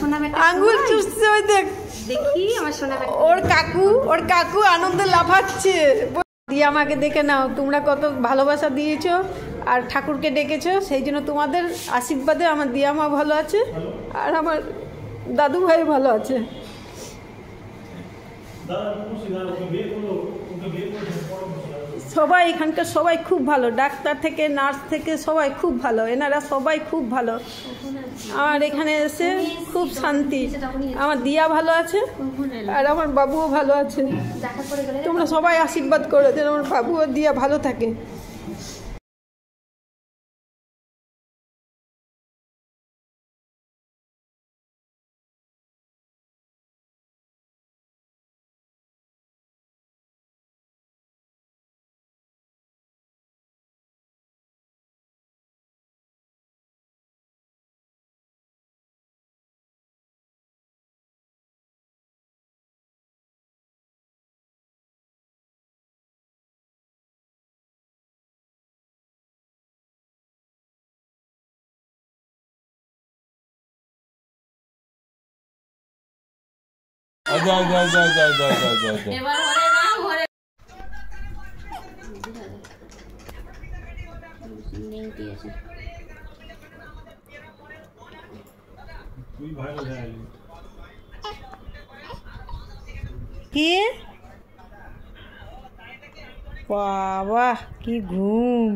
সোনা বেটা আঙ্গুল চুষছে, ওই দেখ দেখি আমার সোনা বেটা। ওর কাকু আনন্দে লাফাচ্ছে। দিয়ে আমাকে দেখে নাও, তোমরা কত ভালোবাসা দিয়েছো আর ঠাকুরকে ডেকেছো, সেই জন্য তোমাদের আশীর্বাদে আমার দিয়া মা ভালো আছে আর আমার দাদু ভাই ভালো আছে। সবাই এখানকার সবাই খুব ভালো, ডাক্তার থেকে নার্স থেকে সবাই খুব ভালো, এনারা সবাই খুব ভালো। আর এখানে এসে খুব শান্তি, আমার দিয়া ভালো আছে আর আমার বাবুও ভালো আছে। তোমরা সবাই আশীর্বাদ করো যেন আমার বাবু আর দিয়া ভালো থাকে। কি বাবা কি ঘুম।